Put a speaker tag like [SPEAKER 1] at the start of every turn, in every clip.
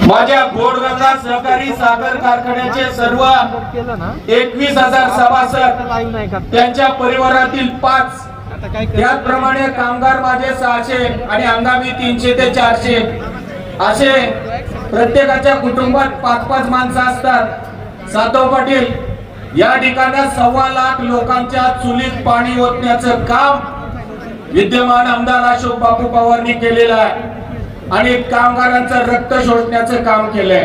[SPEAKER 1] माझ्या गोडगंगा सहकारी साखर कारखान्याचे सर्व 21,000 सभासद त्यांच्या परिवारातील 5, त्याचप्रमाणे कामगार माझे 600 आणि हंगामी 300 ते 400 असे प्रत्येकाच्या कुटुंबात 5-5 माणसं असतात। सातव पाटील या ठिकाणी 1.25 लाख लोकांच्या चुलीत पाणी ओतण्याचं काम विद्यमान आमदार अशोक बापू पवारांनी केलेलं आहे आणि कामगारांचं रक्त शोषण्याचं काम केलंय।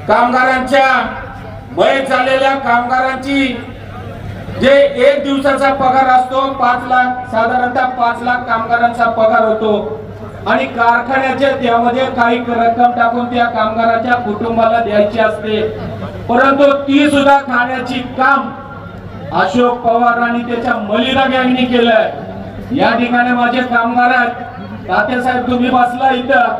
[SPEAKER 1] कामगारांच्या वय झालेल्या कामगारांची जे 1 दिवसाचा पगार असतो 5 लाख, साधारणतः 5 लाख कामगारांचा पगार होतो आणि कारखान्याचे त्यामध्ये काही रक्कम टाकून त्या कामगाराच्या कुटुंबाला द्यायची असते, परंतु ती सुद्धा खाण्याची काम अशोक पवार आणि त्याच्या मलिदा गँगनी केलंय। या ठिकाणी माझे कामगार आहेत, तात्यासाहेब तुम्ही बसला इथं,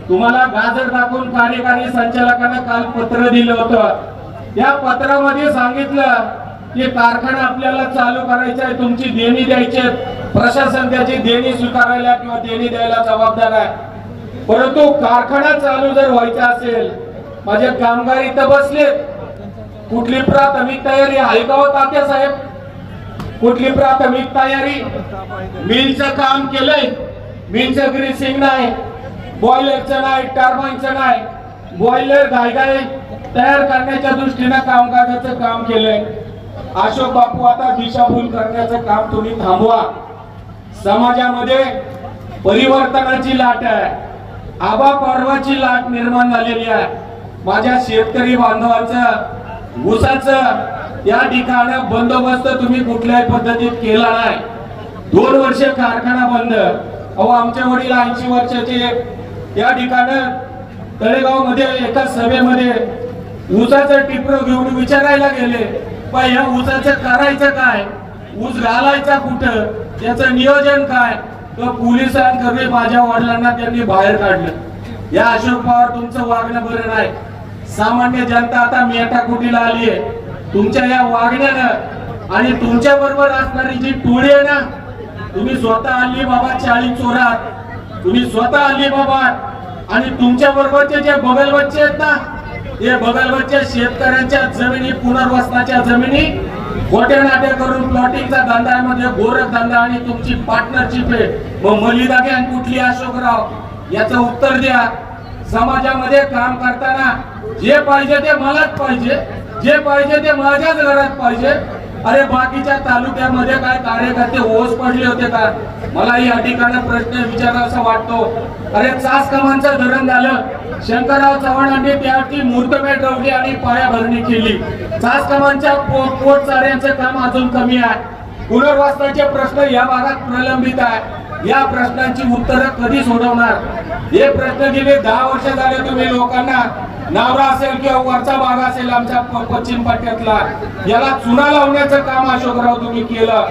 [SPEAKER 1] तुम्हाला गाजर दाखवून कार्यकारी संचालकांना काल पत्र दिलं होतं। त्या पत्रामध्ये सांगितलं की कारखाना आपल्याला चालू करायचा आहे, तुमची देणी द्यायची, प्रशासन त्याची देणी स्वीकारायला किंवा देणी द्यायला जबाबदार आहे, परंतु कारखाना चालू जर व्हायचा असेल, माझे कामगार इथं बसले, कुठली प्राथमिक तयारी आहे का हो तात्यासाहेब? कुठली प्राथमिक तयारी? मिलचं काम केलंय, मिलचं ग्रीसिंग नाही, बॉयलरचं नाही, टर्बाईनचं नाही, बॉयलर घाईघाई तयार करण्याच्या दृष्टीने कामकाजाचं काम केलंय। अशोक बापू आता दिशाभूल करण्याचं काम तुम्ही थांबवा। समाजामध्ये परिवर्तनाची लाट आहे, आबा पर्वाची लाट निर्माण झालेली आहे। माझ्या शेतकरी बांधवांचं ऊसाचं या ठिकाणी बंदोबस्त तुम्ही कुठल्याही पद्धतीत केला नाही। 2 वर्ष कारखाना बंद। अहो आमचे वडील 80 वर्षाचे या ठिकाणी तळेगाव मध्ये एका सभेमध्ये ऊसाचं टिपर घेऊन विचारायला गेले, पण या ऊसाचं करायचं काय, ऊस घालायचा कुठं, त्याचं नियोजन काय, तर पोलिसांकडे माझ्या वडिलांना त्यांनी बाहेर काढलं। या अशोक पवार तुमचं वागणं बरं नाही। सामान्य जनता आता मेटाकुटीला आली आहे तुमच्या या वागण्यानं, आणि तुमच्या बरोबर असणारी जी टोळी आहे ना, तुम्ही स्वतः आली बाबा 40 चोरात, तुम्ही स्वतः आली बाबा, आणि तुमच्या बरोबरचे जे बगलबच्चे आहेत ना, हे बगलबच्चे शेतकऱ्यांच्या जमिनी, पुनर्वसनाच्या जमिनी गोट्या नाट्या करून प्लॉटिंगचा धंदा मध्ये गोरख धंदा आणि तुमची पार्टनरशिप आहे। मग मलिदा गँग कुठली अशोकराव, याचं उत्तर द्या। समाजामध्ये काम करताना जे पाहिजे ते मलाच पाहिजे, जे पाहिजे ते माझ्याच घरात पाहिजे। अरे बाकीच्या तालुक्यामध्ये काय कार्यकर्ते ओस पडले होते का? मला या ठिकाणी प्रश्न विचारायचा वाटतो। अरे चासकमांचं धरण झालं, शंकरराव चव्हाणांनी त्याची मुहूर्तमेढ रोवली आणि पायाभरणी केली। चासकमांच्या पोटचाऱ्यांचं काम अजून कमी आहे। पुनर्वसनाचे प्रश्न या भागात प्रलंबित आहे। या प्रश्नांची उत्तरं कधी सोडवणार? हे प्रश्न गेले 10 वर्ष झाले तुम्ही लोकांना, नावरा असेल किंवा वरचा भाग असेल आमच्या पश्चिम पट्ट्यातला, याला चुना लावण्याचं काम अशोकराव तुम्ही केलं।